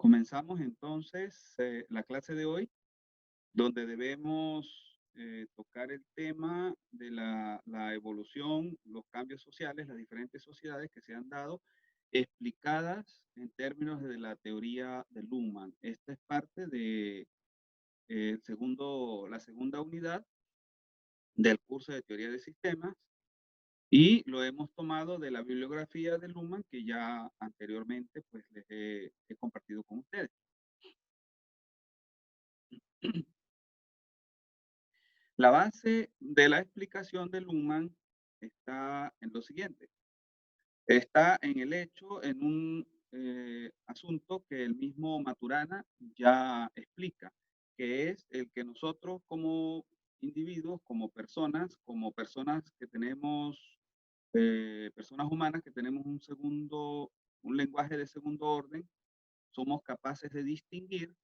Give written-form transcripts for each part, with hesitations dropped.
Comenzamos entonces la clase de hoy, donde debemos tocar el tema de la evolución, los cambios sociales, las diferentes sociedades que se han dado, explicadas en términos de la teoría de Luhmann. Esta es parte de la segunda unidad del curso de teoría de sistemas y lo hemos tomado de la bibliografía de Luhmann que ya anteriormente pues les he compartido con ustedes. La base de la explicación de Luhmann está en lo siguiente. Está en el hecho, en un asunto que el mismo Maturana ya explica, que es el que nosotros como individuos, como personas que tenemos, personas humanas que tenemos un lenguaje de segundo orden, somos capaces de distinguir,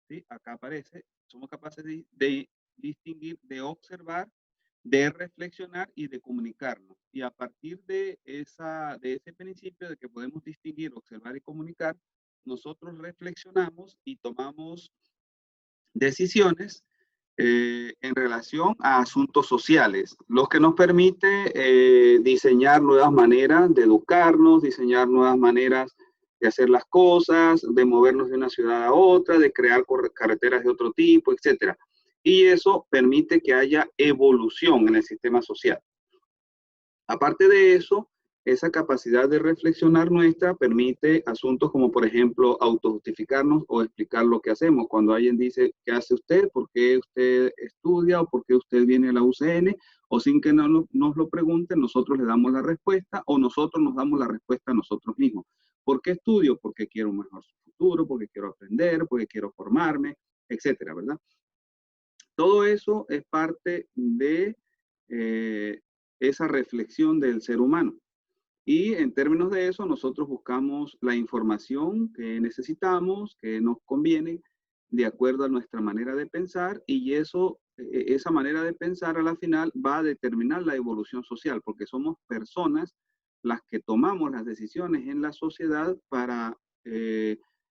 ¿sí? Acá aparece, somos capaces de distinguir, de observar, de reflexionar y de comunicarnos. Y a partir de ese principio de que podemos distinguir, observar y comunicar, nosotros reflexionamos y tomamos decisiones en relación a asuntos sociales, lo que nos permite diseñar nuevas maneras de educarnos, diseñar nuevas maneras de hacer las cosas, de movernos de una ciudad a otra, de crear carreteras de otro tipo, etcétera. Y eso permite que haya evolución en el sistema social. Aparte de eso, esa capacidad de reflexionar nuestra permite asuntos como, por ejemplo, autojustificarnos o explicar lo que hacemos. Cuando alguien dice, ¿qué hace usted? ¿Por qué usted estudia? ¿O por qué usted viene a la UCN? O sin que nos lo pregunten, nosotros le damos la respuesta o nosotros nos damos la respuesta a nosotros mismos. ¿Por qué estudio? Porque quiero un mejor futuro, porque quiero aprender, porque quiero formarme, etcétera, ¿verdad? Todo eso es parte de esa reflexión del ser humano. Y en términos de eso, nosotros buscamos la información que necesitamos, que nos conviene, de acuerdo a nuestra manera de pensar, y esa manera de pensar a la final va a determinar la evolución social, porque somos personas las que tomamos las decisiones en la sociedad para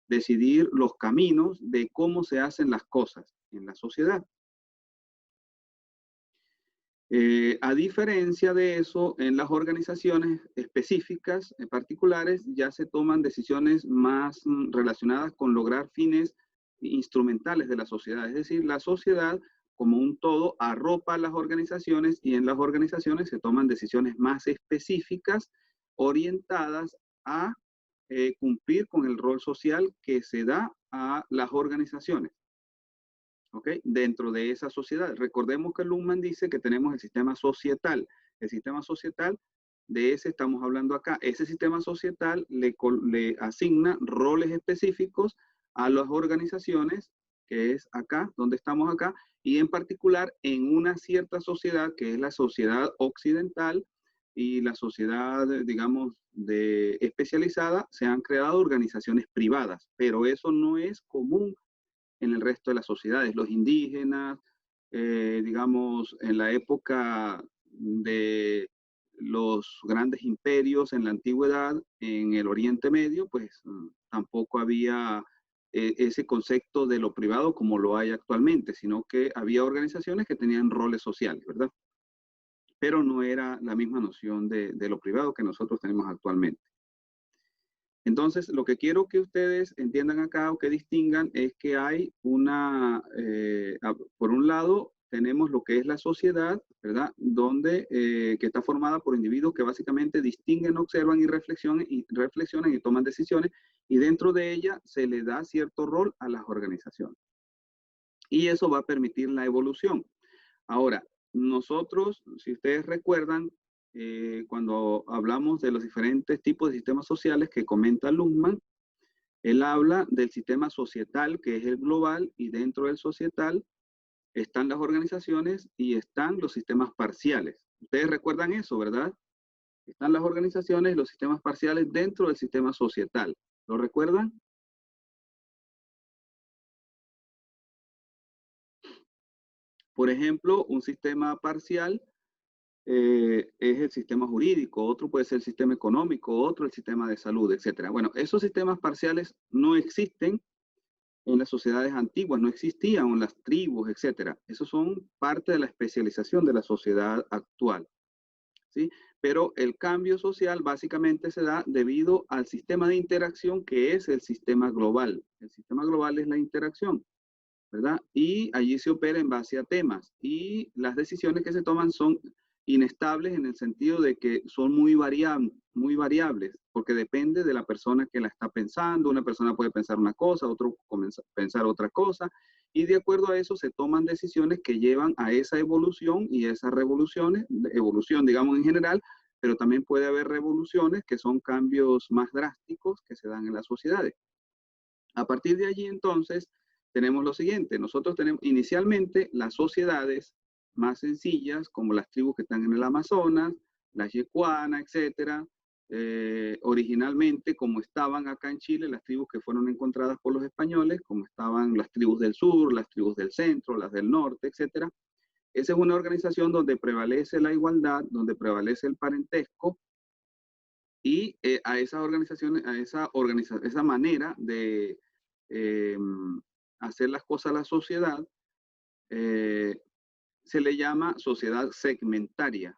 decidir los caminos de cómo se hacen las cosas en la sociedad. A diferencia de eso, en las organizaciones específicas, en particulares, ya se toman decisiones más relacionadas con lograr fines instrumentales de la sociedad. Es decir, la sociedad como un todo arropa a las organizaciones y en las organizaciones se toman decisiones más específicas orientadas a cumplir con el rol social que se da a las organizaciones. ¿Ok? Dentro de esa sociedad. Recordemos que Luhmann dice que tenemos el sistema societal. El sistema societal, de ese estamos hablando acá. Ese sistema societal le asigna roles específicos a las organizaciones, que es acá, donde estamos acá, y en particular en una cierta sociedad, que es la sociedad occidental y la sociedad, digamos, especializada, se han creado organizaciones privadas, pero eso no es común en el resto de las sociedades. Los indígenas, digamos, en la época de los grandes imperios en la antigüedad, en el Oriente Medio, pues tampoco había ese concepto de lo privado como lo hay actualmente, sino que había organizaciones que tenían roles sociales, ¿verdad? Pero no era la misma noción de lo privado que nosotros tenemos actualmente. Entonces, lo que quiero que ustedes entiendan acá o que distingan es que hay por un lado, tenemos lo que es la sociedad, ¿verdad? Que está formada por individuos que básicamente distinguen, observan y reflexionan y toman decisiones, y dentro de ella se le da cierto rol a las organizaciones. Y eso va a permitir la evolución. Ahora, nosotros, si ustedes recuerdan, cuando hablamos de los diferentes tipos de sistemas sociales que comenta Luhmann, él habla del sistema societal, que es el global, y dentro del societal están las organizaciones y están los sistemas parciales. Ustedes recuerdan eso, ¿verdad? Están las organizaciones y los sistemas parciales dentro del sistema societal. ¿Lo recuerdan? Por ejemplo, un sistema parcial es el sistema jurídico, otro puede ser el sistema económico, otro el sistema de salud, etcétera. Bueno, esos sistemas parciales no existen en las sociedades antiguas, no existían las tribus, etcétera. Esos son parte de la especialización de la sociedad actual, ¿sí? Pero el cambio social básicamente se da debido al sistema de interacción que es el sistema global. El sistema global es la interacción, ¿verdad? Y allí se opera en base a temas y las decisiones que se toman son inestables en el sentido de que son muy variables, porque depende de la persona que la está pensando. Una persona puede pensar una cosa, otro comienza a pensar otra cosa, y de acuerdo a eso se toman decisiones que llevan a esa evolución y esas revoluciones, evolución digamos en general, pero también puede haber revoluciones que son cambios más drásticos que se dan en las sociedades. A partir de allí, entonces, tenemos lo siguiente. Nosotros tenemos inicialmente las sociedades más sencillas, como las tribus que están en el Amazonas, las Yecuana, etcétera. Originalmente, como estaban acá en Chile, las tribus que fueron encontradas por los españoles, como estaban las tribus del sur, las tribus del centro, las del norte, etcétera. Esa es una organización donde prevalece la igualdad, donde prevalece el parentesco, y a esas organizaciones, esa manera de eh, hacer las cosas a la sociedad, eh, se le llama sociedad segmentaria.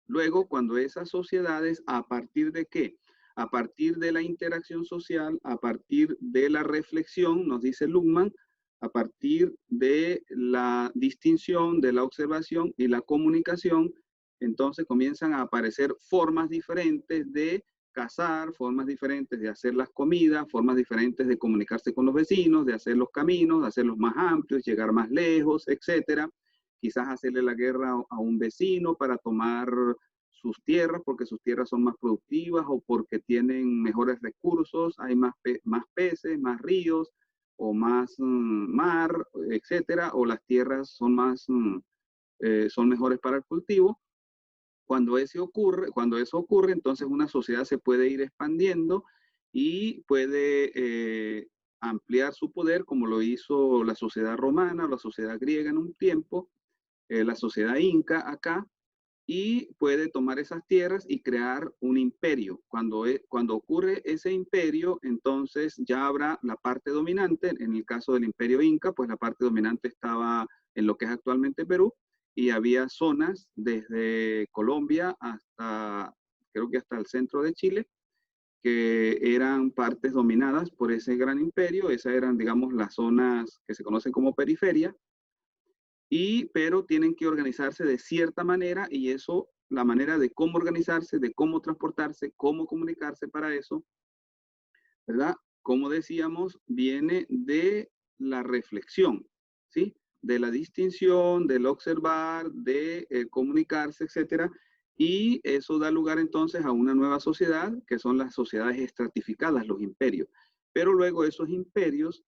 Luego, cuando esas sociedades, ¿a partir de qué? A partir de la interacción social, a partir de la reflexión, nos dice Luhmann, a partir de la distinción, de la observación y la comunicación, entonces comienzan a aparecer formas diferentes de cazar, formas diferentes de hacer las comidas, formas diferentes de comunicarse con los vecinos, de hacer los caminos, de hacerlos más amplios, llegar más lejos, etcétera. Quizás hacerle la guerra a un vecino para tomar sus tierras, porque sus tierras son más productivas o porque tienen mejores recursos, hay más peces, más ríos o más mar, etcétera, o las tierras son son mejores para el cultivo. Cuando eso ocurre, entonces una sociedad se puede ir expandiendo y puede ampliar su poder, como lo hizo la sociedad romana, la sociedad griega en un tiempo, la sociedad inca acá, y puede tomar esas tierras y crear un imperio. Cuando ocurre ese imperio, entonces ya habrá la parte dominante. En el caso del imperio inca, pues la parte dominante estaba en lo que es actualmente Perú, y había zonas desde Colombia hasta, creo que hasta el centro de Chile, que eran partes dominadas por ese gran imperio. Esas eran, digamos, las zonas que se conocen como periferia, pero tienen que organizarse de cierta manera, y eso, la manera de cómo organizarse, de cómo transportarse, cómo comunicarse para eso, ¿verdad? Como decíamos, viene de la reflexión, ¿sí? De la distinción, del observar, de comunicarse, etcétera. Y eso da lugar entonces a una nueva sociedad, que son las sociedades estratificadas, los imperios. Pero luego esos imperios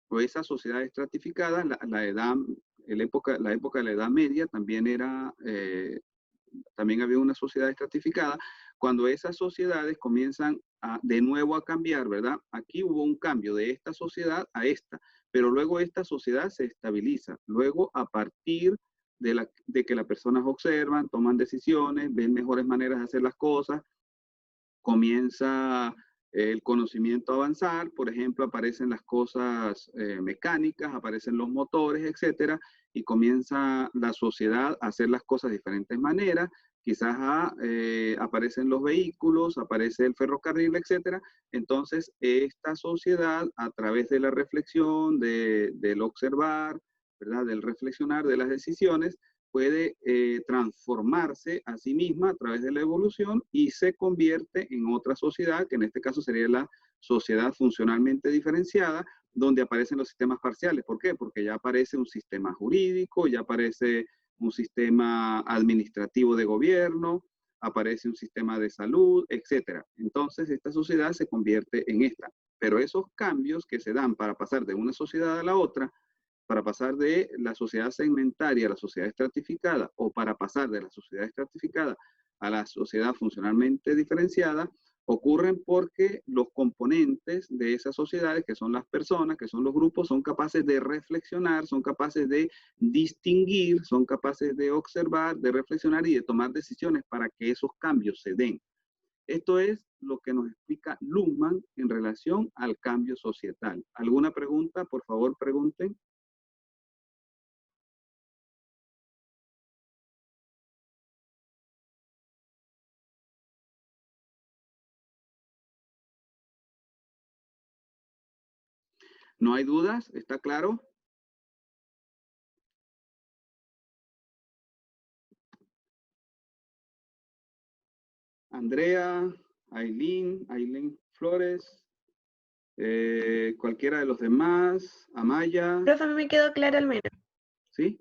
o esa sociedad estratificada, la época de la Edad Media también también había una sociedad estratificada. Cuando esas sociedades comienzan de nuevo a cambiar, ¿verdad? Aquí hubo un cambio de esta sociedad a esta, pero luego esta sociedad se estabiliza. Luego, a partir de que las personas observan, toman decisiones, ven mejores maneras de hacer las cosas, comienza el conocimiento a avanzar. Por ejemplo, aparecen las cosas mecánicas, aparecen los motores, etcétera, y comienza la sociedad a hacer las cosas de diferentes maneras. Quizás aparecen los vehículos, aparece el ferrocarril, etcétera. Entonces, esta sociedad, a través de la reflexión, del observar, ¿verdad? Del reflexionar, de las decisiones, puede transformarse a sí misma a través de la evolución y se convierte en otra sociedad, que en este caso sería la sociedad funcionalmente diferenciada, donde aparecen los sistemas parciales. ¿Por qué? Porque ya aparece un sistema jurídico, ya aparece un sistema administrativo de gobierno, aparece un sistema de salud, etcétera. Entonces, esta sociedad se convierte en esta. Pero esos cambios que se dan para pasar de una sociedad a la otra, para pasar de la sociedad segmentaria a la sociedad estratificada, o para pasar de la sociedad estratificada a la sociedad funcionalmente diferenciada, ocurren porque los componentes de esas sociedades, que son las personas, que son los grupos, son capaces de reflexionar, son capaces de distinguir, son capaces de observar, de reflexionar y de tomar decisiones para que esos cambios se den. Esto es lo que nos explica Luhmann en relación al cambio societal. ¿Alguna pregunta? Por favor, pregunten. ¿No hay dudas? ¿Está claro? Andrea, Aileen Flores, cualquiera de los demás, Amaya, Profe, a mí me quedó claro al menos. ¿sí?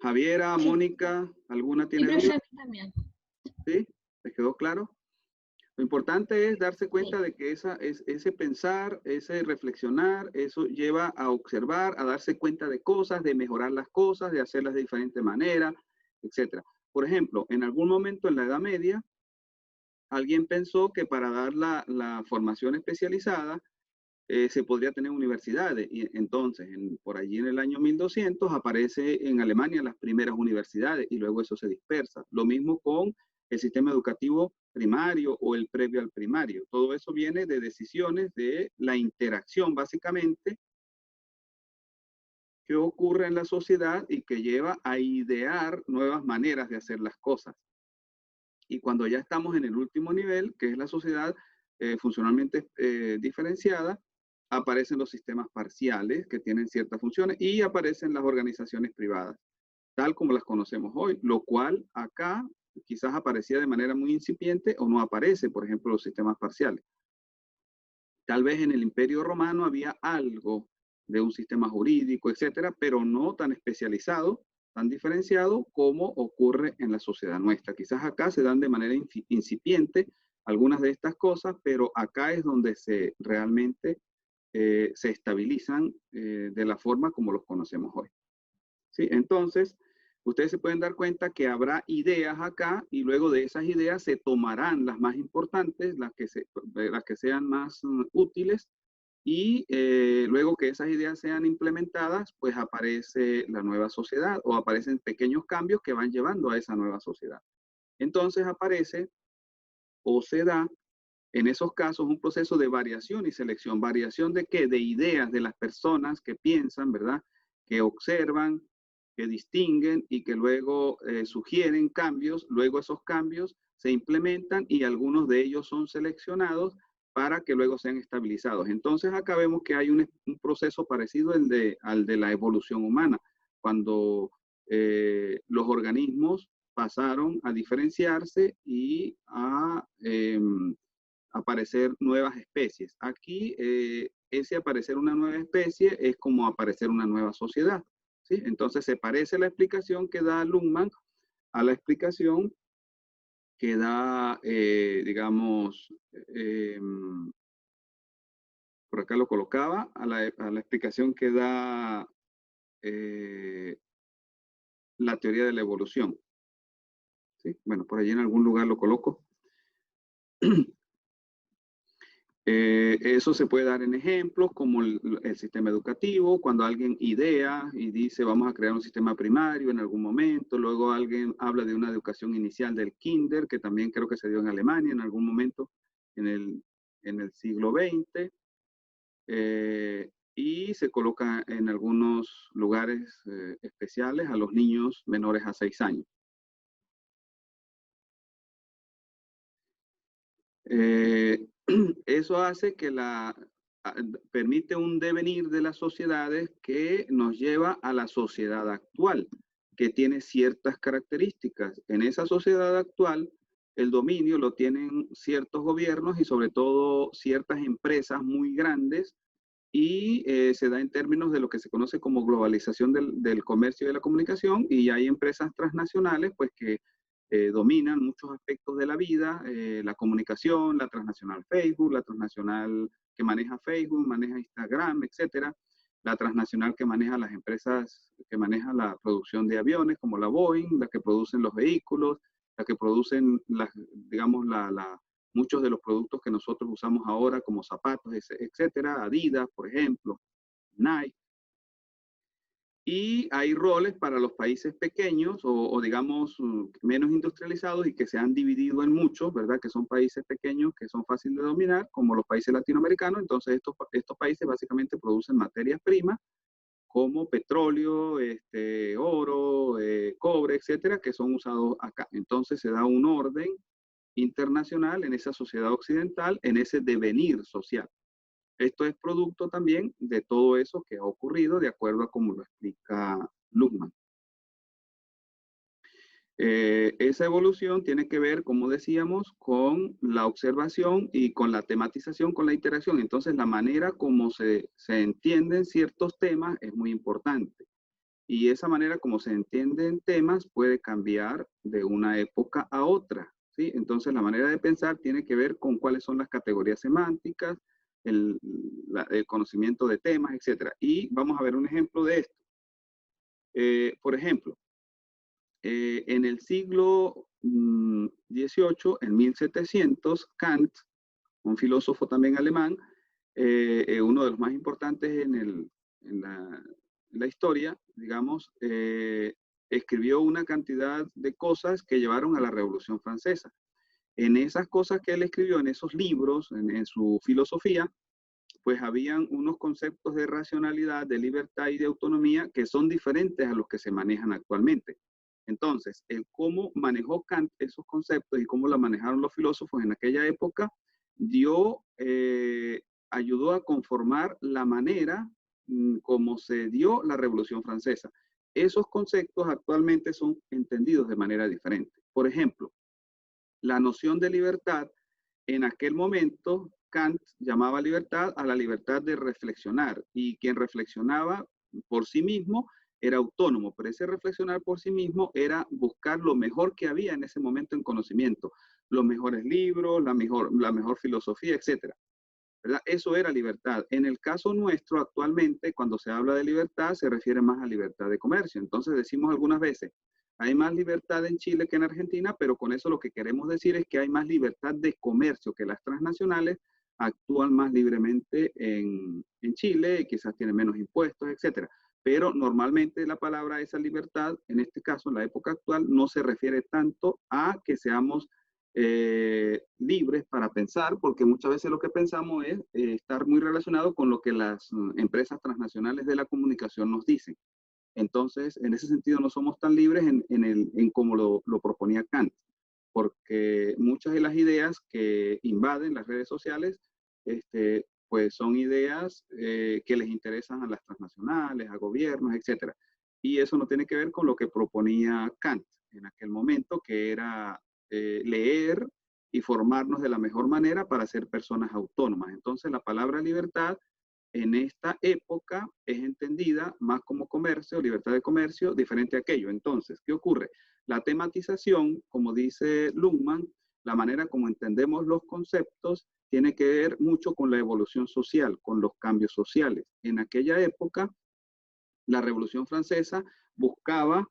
Javiera, Sí. Mónica, ¿alguna Sí, tiene profe, duda? a mí también. ¿Sí? ¿Les quedó claro? Lo importante es darse cuenta de que ese pensar, ese reflexionar, eso lleva a observar, a darse cuenta de cosas, de mejorar las cosas, de hacerlas de diferente manera, etc. Por ejemplo, en algún momento en la Edad Media, alguien pensó que para dar la formación especializada se podría tener universidades. Y entonces, por allí en el año 1200 aparece en Alemania las primeras universidades y luego eso se dispersa. Lo mismo con el sistema educativo primario o el previo al primario. Todo eso viene de decisiones de la interacción, básicamente, que ocurre en la sociedad y que lleva a idear nuevas maneras de hacer las cosas. Y cuando ya estamos en el último nivel, que es la sociedad funcionalmente diferenciada, aparecen los sistemas parciales que tienen ciertas funciones y aparecen las organizaciones privadas, tal como las conocemos hoy, lo cual acá quizás aparecía de manera muy incipiente o no aparece, por ejemplo, los sistemas parciales. Tal vez en el Imperio Romano había algo de un sistema jurídico, etcétera, pero no tan especializado, tan diferenciado como ocurre en la sociedad nuestra. Quizás acá se dan de manera incipiente algunas de estas cosas, pero acá es donde realmente se estabilizan de la forma como los conocemos hoy. ¿Sí? Entonces, ustedes se pueden dar cuenta que habrá ideas acá y luego de esas ideas se tomarán las más importantes, las que sean más útiles y luego que esas ideas sean implementadas, pues aparece la nueva sociedad o aparecen pequeños cambios que van llevando a esa nueva sociedad. Entonces aparece o se da en esos casos un proceso de variación y selección. ¿Variación de qué? De ideas de las personas que piensan, ¿verdad? Que observan, que distinguen y que luego sugieren cambios. Luego esos cambios se implementan y algunos de ellos son seleccionados para que luego sean estabilizados. Entonces acá vemos que hay un proceso parecido al de la evolución humana, cuando los organismos pasaron a diferenciarse y a aparecer nuevas especies. Aquí, ese aparecer una nueva especie es como aparecer una nueva sociedad. ¿Sí? Entonces, se parece la explicación que da Luhmann a la explicación que da, digamos, por acá lo colocaba, a la explicación que da la teoría de la evolución. ¿Sí? Bueno, por allí en algún lugar lo coloco. Eso se puede dar en ejemplos como el sistema educativo, cuando alguien idea y dice vamos a crear un sistema primario en algún momento, luego alguien habla de una educación inicial del kinder, que también creo que se dio en Alemania en algún momento en el siglo XX, y se coloca en algunos lugares especiales a los niños menores a 6 años. Eso hace que permite un devenir de las sociedades que nos lleva a la sociedad actual, que tiene ciertas características. En esa sociedad actual, el dominio lo tienen ciertos gobiernos y sobre todo ciertas empresas muy grandes y se da en términos de lo que se conoce como globalización del comercio y de la comunicación, y hay empresas transnacionales pues que dominan muchos aspectos de la vida, la comunicación, la transnacional Facebook, la transnacional que maneja Facebook, maneja Instagram, etcétera, la transnacional que maneja las empresas, que maneja la producción de aviones como la Boeing, la que producen los vehículos, la que producen, digamos, muchos de los productos que nosotros usamos ahora como zapatos, etcétera, Adidas, por ejemplo, Nike. Y hay roles para los países pequeños o digamos, menos industrializados y que se han dividido en muchos, ¿verdad? Que son países pequeños que son fáciles de dominar, como los países latinoamericanos. Entonces, estos países básicamente producen materias primas como petróleo, oro, cobre, etcétera, que son usados acá. Entonces, se da un orden internacional en esa sociedad occidental, en ese devenir social. Esto es producto también de todo eso que ha ocurrido de acuerdo a cómo lo explica Luhmann. Esa evolución tiene que ver, como decíamos, con la observación y con la tematización, con la interacción. Entonces, la manera como se entienden ciertos temas es muy importante. Y esa manera como se entienden temas puede cambiar de una época a otra, ¿sí? Entonces, la manera de pensar tiene que ver con cuáles son las categorías semánticas, el conocimiento de temas, etcétera. Y vamos a ver un ejemplo de esto. Por ejemplo, en el siglo XVIII, en 1700, Kant, un filósofo también alemán, uno de los más importantes en la historia, digamos, escribió una cantidad de cosas que llevaron a la Revolución Francesa. En esas cosas que él escribió, en esos libros, en su filosofía, pues habían unos conceptos de racionalidad, de libertad y de autonomía que son diferentes a los que se manejan actualmente. Entonces, el cómo manejó Kant esos conceptos y cómo la manejaron los filósofos en aquella época ayudó a conformar la manera como se dio la Revolución Francesa. Esos conceptos actualmente son entendidos de manera diferente. Por ejemplo, la noción de libertad en aquel momento, Kant llamaba libertad a la libertad de reflexionar, y quien reflexionaba por sí mismo era autónomo, pero ese reflexionar por sí mismo era buscar lo mejor que había en ese momento en conocimiento, los mejores libros, la mejor filosofía, etcétera. ¿Verdad? Eso era libertad. En el caso nuestro, actualmente, cuando se habla de libertad, se refiere más a libertad de comercio. Entonces decimos algunas veces, hay más libertad en Chile que en Argentina, pero con eso lo que queremos decir es que hay más libertad de comercio, que las transnacionales actúan más libremente en Chile, quizás tienen menos impuestos, etcétera. Pero normalmente la palabra esa libertad, en este caso, en la época actual, no se refiere tanto a que seamos libres para pensar, porque muchas veces lo que pensamos es estar muy relacionado con lo que las empresas transnacionales de la comunicación nos dicen. Entonces, en ese sentido, no somos tan libres en como lo proponía Kant, porque muchas de las ideas que invaden las redes sociales, pues son ideas que les interesan a las transnacionales, a gobiernos, etcétera. Y eso no tiene que ver con lo que proponía Kant en aquel momento, que era leer y formarnos de la mejor manera para ser personas autónomas. Entonces, la palabra libertad en esta época es entendida más como comercio, libertad de comercio, diferente a aquello. Entonces, ¿qué ocurre? La tematización, como dice Luhmann, la manera como entendemos los conceptos tiene que ver mucho con la evolución social, con los cambios sociales. En aquella época, la Revolución Francesa buscaba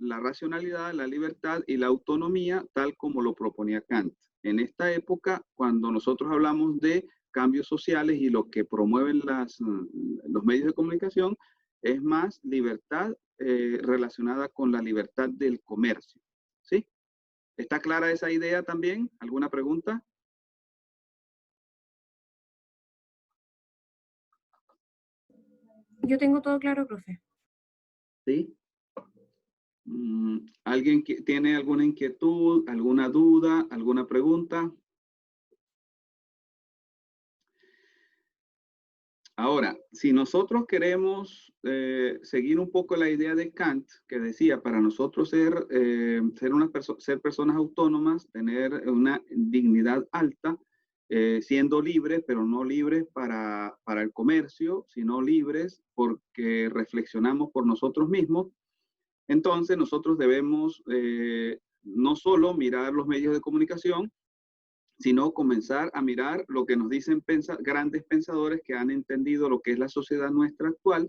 la racionalidad, la libertad y la autonomía, tal como lo proponía Kant. En esta época, cuando nosotros hablamos de cambios sociales y lo que promueven los medios de comunicación, es más libertad relacionada con la libertad del comercio. ¿Sí? ¿Está clara esa idea también? ¿Alguna pregunta? Yo tengo todo claro, profe. ¿Sí? ¿Alguien tiene alguna inquietud, alguna duda, alguna pregunta? Ahora, si nosotros queremos seguir un poco la idea de Kant, que decía, para nosotros ser personas autónomas, tener una dignidad alta, siendo libres, pero no libres para el comercio, sino libres porque reflexionamos por nosotros mismos, entonces nosotros debemos no solo mirar los medios de comunicación, sino comenzar a mirar lo que nos dicen grandes pensadores que han entendido lo que es la sociedad nuestra actual.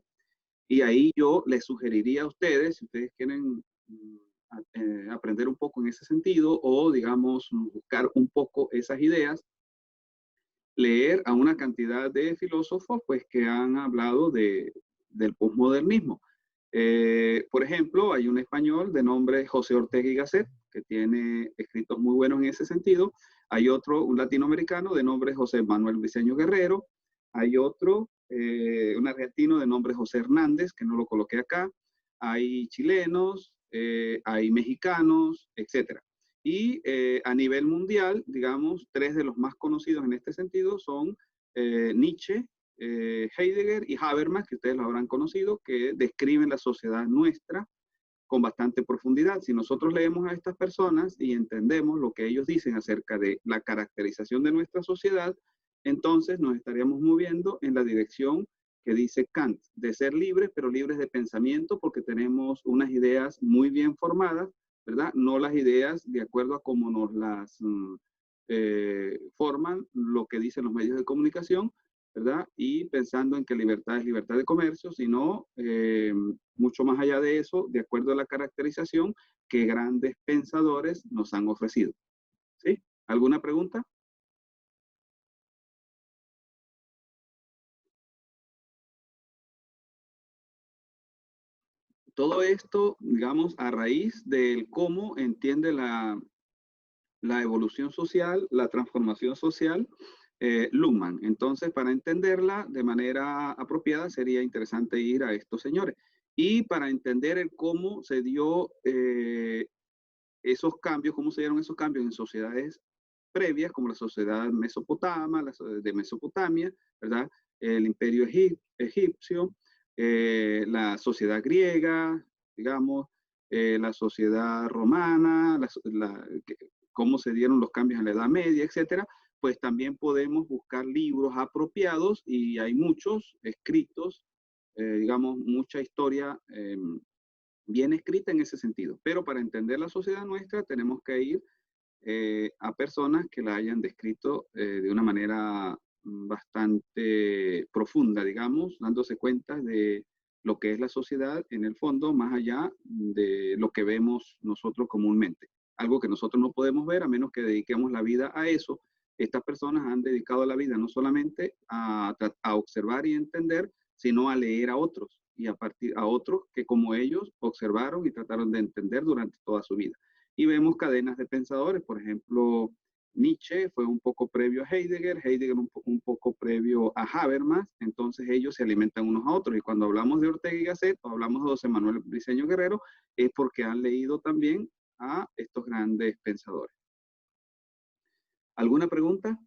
Y ahí yo les sugeriría a ustedes, si ustedes quieren aprender un poco en ese sentido o, digamos, buscar un poco esas ideas, leer a una cantidad de filósofos pues, que han hablado de del posmodernismo. Por ejemplo, hay un español de nombre José Ortega y Gasset, que tiene escritos muy buenos en ese sentido. Hay otro, un latinoamericano de nombre José Manuel Briceño Guerrero. Hay otro, un argentino de nombre José Hernández, que no lo coloqué acá. Hay chilenos, hay mexicanos, etc. Y a nivel mundial, digamos, tres de los más conocidos en este sentido son Nietzsche, Heidegger y Habermas, que ustedes lo habrán conocido, que describen la sociedad nuestra con bastante profundidad. Si nosotros leemos a estas personas y entendemos lo que ellos dicen acerca de la caracterización de nuestra sociedad, entonces nos estaríamos moviendo en la dirección que dice Kant, de ser libres, pero libres de pensamiento, porque tenemos unas ideas muy bien formadas, ¿verdad? No las ideas de acuerdo a cómo nos las forman lo que dicen los medios de comunicación, ¿verdad? Y pensando en que libertad es libertad de comercio, sino mucho más allá de eso, de acuerdo a la caracterización que grandes pensadores nos han ofrecido. ¿Sí? ¿Alguna pregunta? Todo esto, digamos, a raíz del cómo entiende la evolución social, la transformación social, Luhmann. Entonces, para entenderla de manera apropiada, sería interesante ir a estos señores. Y para entender el cómo se dio esos cambios, cómo se dieron esos cambios en sociedades previas, como la sociedad de Mesopotamia, ¿verdad? El imperio egipcio, la sociedad griega, digamos, la sociedad romana, cómo se dieron los cambios en la Edad Media, etcétera, pues también podemos buscar libros apropiados y hay muchos escritos, digamos, mucha historia bien escrita en ese sentido. Pero para entender la sociedad nuestra tenemos que ir a personas que la hayan descrito de una manera bastante profunda, digamos, dándose cuenta de lo que es la sociedad en el fondo, más allá de lo que vemos nosotros comúnmente. Algo que nosotros no podemos ver a menos que dediquemos la vida a eso. Estas personas han dedicado la vida no solamente a observar y entender, sino a leer a otros y a partir a otros que como ellos observaron y trataron de entender durante toda su vida. Y vemos cadenas de pensadores, por ejemplo, Nietzsche fue un poco previo a Heidegger, Heidegger un poco previo a Habermas, entonces ellos se alimentan unos a otros. Y cuando hablamos de Ortega y Gasset o hablamos de José Manuel Briceño Guerrero, es porque han leído también a estos grandes pensadores. ¿Alguna pregunta?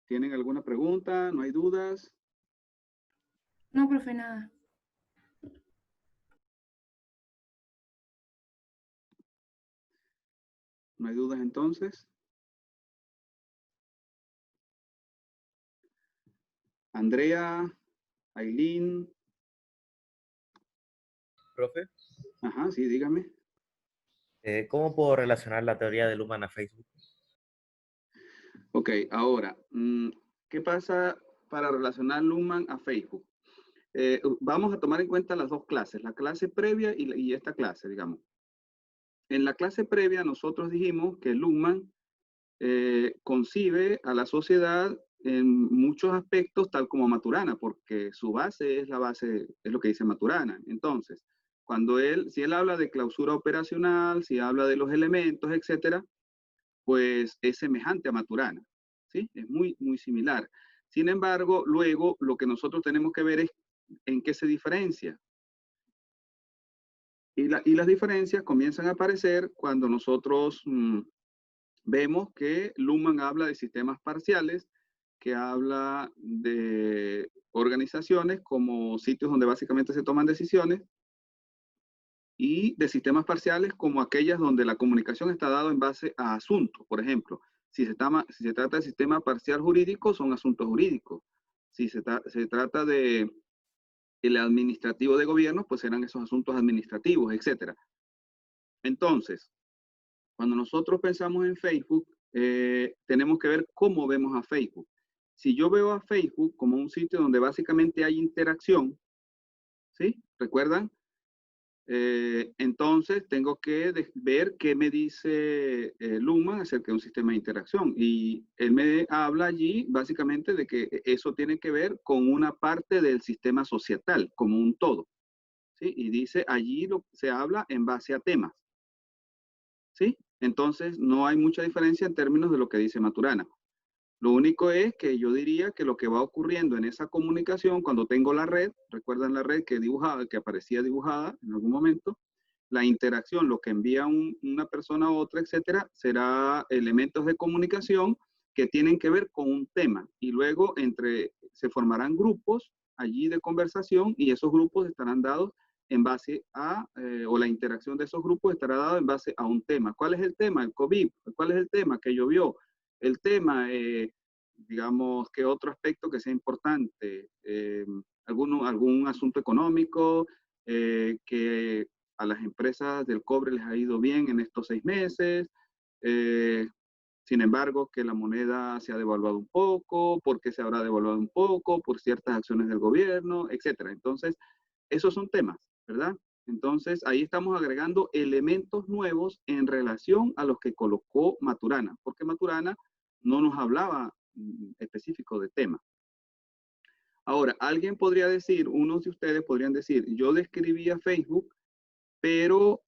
¿Tienen alguna pregunta? ¿No hay dudas? No, profe, nada. ¿No hay dudas entonces? Andrea, Aileen. Profe, Ajá, sí, dígame. ¿cómo puedo relacionar la teoría del humano a Facebook? Ok, ahora, ¿qué pasa para relacionar Luhmann a Facebook? Vamos a tomar en cuenta las dos clases, la clase previa y esta clase, digamos. En la clase previa nosotros dijimos que Luhmann concibe a la sociedad en muchos aspectos tal como Maturana, porque su base, es lo que dice Maturana. Entonces, si él habla de clausura operacional, si habla de los elementos, etcétera, pues es semejante a Maturana, ¿sí? Es muy, muy similar. Sin embargo, luego lo que nosotros tenemos que ver es en qué se diferencia. Y las diferencias comienzan a aparecer cuando nosotros vemos que Luhmann habla de sistemas parciales, que habla de organizaciones como sitios donde básicamente se toman decisiones, y de sistemas parciales como aquellas donde la comunicación está dada en base a asuntos. Por ejemplo, si se trata de sistema parcial jurídico, son asuntos jurídicos. Si se trata de el administrativo de gobierno, pues serán esos asuntos administrativos, etcétera. Entonces, cuando nosotros pensamos en Facebook, tenemos que ver cómo vemos a Facebook. Si yo veo a Facebook como un sitio donde básicamente hay interacción, ¿sí? ¿Recuerdan? Entonces tengo que ver qué me dice Luhmann acerca de un sistema de interacción. Y él me habla allí básicamente de que eso tiene que ver con una parte del sistema societal, como un todo. ¿Sí? Y dice allí se habla en base a temas. ¿Sí? Entonces no hay mucha diferencia en términos de lo que dice Maturana. Lo único es que yo diría que lo que va ocurriendo en esa comunicación, cuando tengo la red, recuerdan la red que dibujaba, que aparecía dibujada en algún momento, la interacción, lo que envía una persona a otra, etcétera, será elementos de comunicación que tienen que ver con un tema. Y luego se formarán grupos allí de conversación y esos grupos estarán dados en base a, o la interacción de esos grupos estará dada en base a un tema. ¿Cuál es el tema? El COVID. ¿Cuál es el tema? Que llovió. El tema, digamos, ¿qué otro aspecto que sea importante? Algún asunto económico, que a las empresas del cobre les ha ido bien en estos 6 meses, sin embargo, que la moneda se ha devaluado un poco, porque se habrá devaluado un poco, por ciertas acciones del gobierno, etcétera. Entonces, esos son temas, ¿verdad? Entonces, ahí estamos agregando elementos nuevos en relación a los que colocó Maturana, porque Maturana no nos hablaba específico de tema. Ahora, alguien podría decir, unos de ustedes podrían decir, yo describía Facebook, pero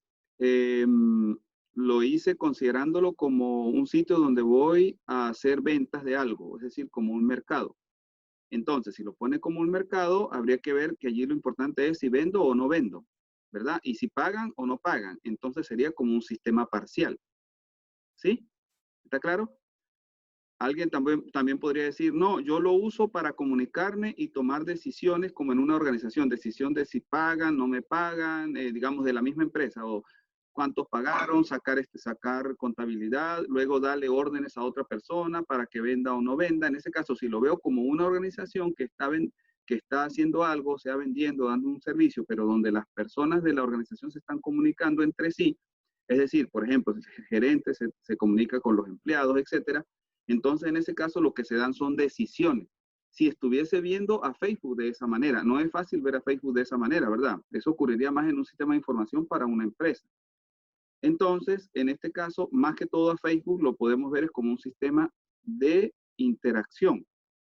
lo hice considerándolo como un sitio donde voy a hacer ventas de algo, es decir, como un mercado. Entonces, si lo pone como un mercado, habría que ver que allí lo importante es si vendo o no vendo, ¿verdad? Y si pagan o no pagan. Entonces sería como un sistema parcial. ¿Sí? ¿Está claro? Alguien también podría decir, no, yo lo uso para comunicarme y tomar decisiones como en una organización, decisión de si pagan, no me pagan, digamos de la misma empresa, o cuántos pagaron, sacar contabilidad, luego darle órdenes a otra persona para que venda o no venda. En ese caso, si lo veo como una organización que está haciendo algo, sea vendiendo, dando un servicio, pero donde las personas de la organización se están comunicando entre sí, es decir, por ejemplo, el gerente se comunica con los empleados, etcétera. Entonces, en ese caso, lo que se dan son decisiones. Si estuviese viendo a Facebook de esa manera, no es fácil ver a Facebook de esa manera, ¿verdad? Eso ocurriría más en un sistema de información para una empresa. Entonces, en este caso, más que todo a Facebook lo podemos ver como un sistema de interacción,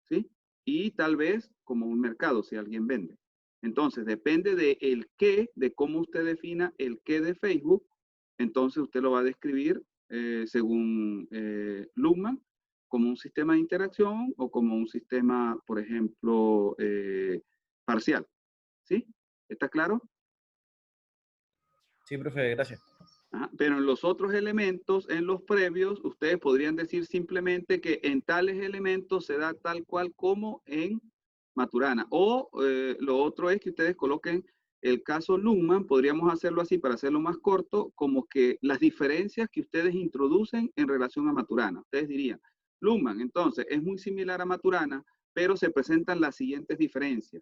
¿sí? Y tal vez como un mercado, si alguien vende. Entonces, depende de el qué, de cómo usted defina el qué de Facebook, entonces usted lo va a describir según Luhmann como un sistema de interacción o como un sistema, por ejemplo, parcial. ¿Sí? ¿Está claro? Sí, profe, gracias. Ajá. Pero en los otros elementos, en los previos, ustedes podrían decir simplemente que en tales elementos se da tal cual como en Maturana. O lo otro es que ustedes coloquen el caso Luhmann, podríamos hacerlo así para hacerlo más corto, como que las diferencias que ustedes introducen en relación a Maturana. Ustedes dirían, Luhmann, entonces, es muy similar a Maturana, pero se presentan las siguientes diferencias.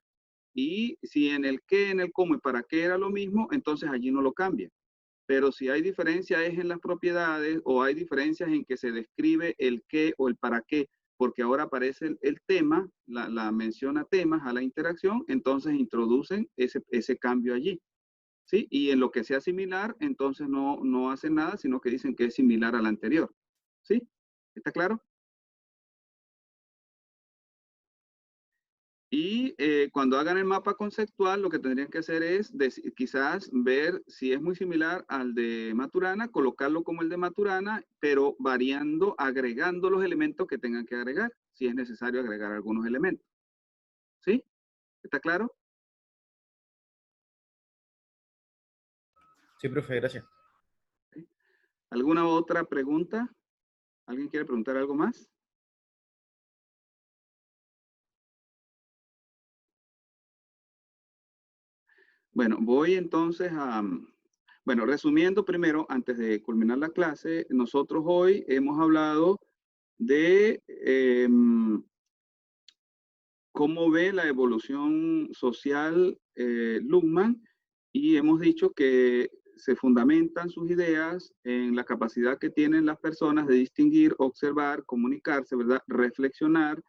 Y si en el qué, en el cómo y para qué era lo mismo, entonces allí no lo cambia. Pero si hay diferencia es en las propiedades o hay diferencias en que se describe el qué o el para qué, porque ahora aparece el tema, la mención a temas, a la interacción, entonces introducen ese cambio allí. ¿Sí? Y en lo que sea similar, entonces no hacen nada, sino que dicen que es similar al anterior. ¿Sí? ¿Está claro? Y cuando hagan el mapa conceptual, lo que tendrían que hacer es quizás ver si es muy similar al de Maturana, colocarlo como el de Maturana, pero variando, agregando los elementos que tengan que agregar, si es necesario agregar algunos elementos. ¿Sí? ¿Está claro? Sí, profe, gracias. ¿Sí? ¿Alguna otra pregunta? ¿Alguien quiere preguntar algo más? Bueno, voy entonces a... Bueno, resumiendo primero, antes de culminar la clase, nosotros hoy hemos hablado de cómo ve la evolución social Luhmann y hemos dicho que se fundamentan sus ideas en la capacidad que tienen las personas de distinguir, observar, comunicarse, ¿verdad? Reflexionar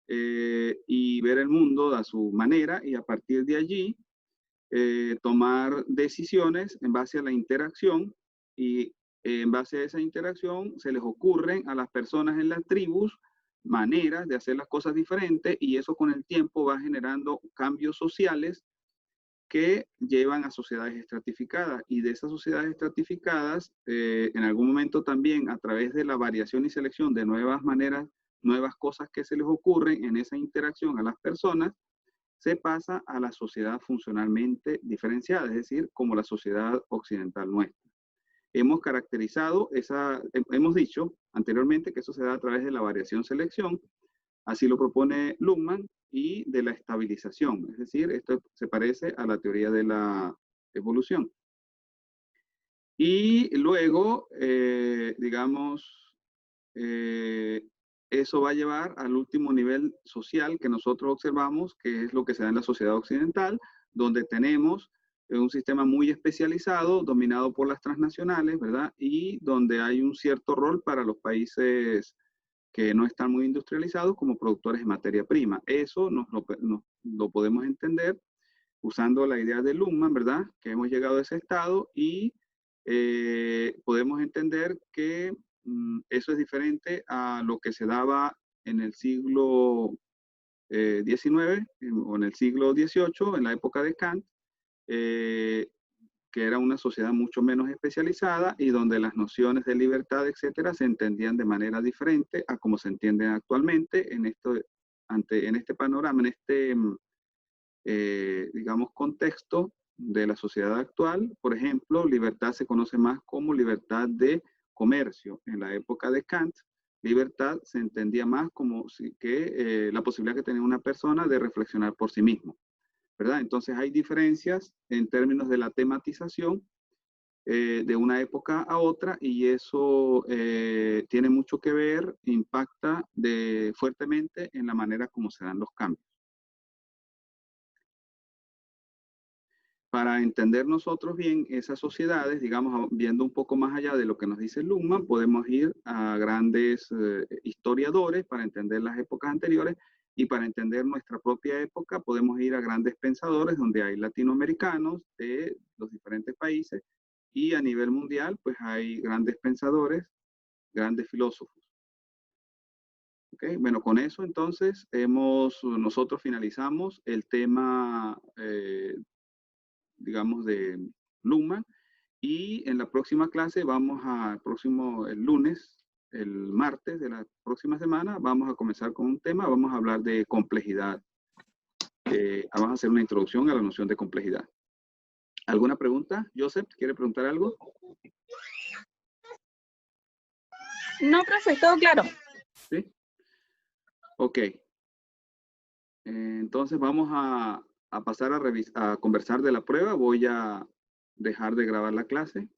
y ver el mundo a su manera y a partir de allí tomar decisiones en base a la interacción y en base a esa interacción se les ocurren a las personas en las tribus maneras de hacer las cosas diferentes y eso con el tiempo va generando cambios sociales que llevan a sociedades estratificadas y de esas sociedades estratificadas en algún momento también a través de la variación y selección de nuevas maneras, nuevas cosas que se les ocurren en esa interacción a las personas, se pasa a la sociedad funcionalmente diferenciada, es decir, como la sociedad occidental nuestra. Hemos caracterizado hemos dicho anteriormente que eso se da a través de la variación-selección, así lo propone Luhmann, y de la estabilización, es decir, esto se parece a la teoría de la evolución. Y luego, digamos, eso va a llevar al último nivel social que nosotros observamos, que es lo que se da en la sociedad occidental, donde tenemos un sistema muy especializado, dominado por las transnacionales, ¿verdad? Y donde hay un cierto rol para los países que no están muy industrializados como productores de materia prima. Eso nos lo podemos entender usando la idea de Luhmann, ¿verdad? Que hemos llegado a ese estado y podemos entender que eso es diferente a lo que se daba en el siglo XIX o en el siglo XVIII, en la época de Kant, que era una sociedad mucho menos especializada y donde las nociones de libertad, etcétera, se entendían de manera diferente a como se entienden actualmente en este panorama, en este, digamos, contexto de la sociedad actual. Por ejemplo, libertad se conoce más como libertad de comercio. En la época de Kant, libertad se entendía más como la posibilidad que tenía una persona de reflexionar por sí mismo, ¿verdad? Entonces hay diferencias en términos de la tematización de una época a otra y eso tiene mucho que ver, impacta fuertemente en la manera como se dan los cambios. Para entender nosotros bien esas sociedades, digamos, viendo un poco más allá de lo que nos dice Luhmann, podemos ir a grandes historiadores para entender las épocas anteriores y para entender nuestra propia época podemos ir a grandes pensadores donde hay latinoamericanos de los diferentes países y a nivel mundial pues hay grandes pensadores, grandes filósofos. Okay. Bueno, con eso entonces nosotros finalizamos el tema digamos, de Luhmann. Y en la próxima clase el lunes, el martes de la próxima semana, vamos a comenzar con un tema, vamos a hablar de complejidad. Vamos a hacer una introducción a la noción de complejidad. ¿Alguna pregunta? Joseph, ¿quiere preguntar algo? No, profe, todo claro. ¿Sí? Ok. Entonces vamos a pasar a conversar de la prueba. Voy a dejar de grabar la clase.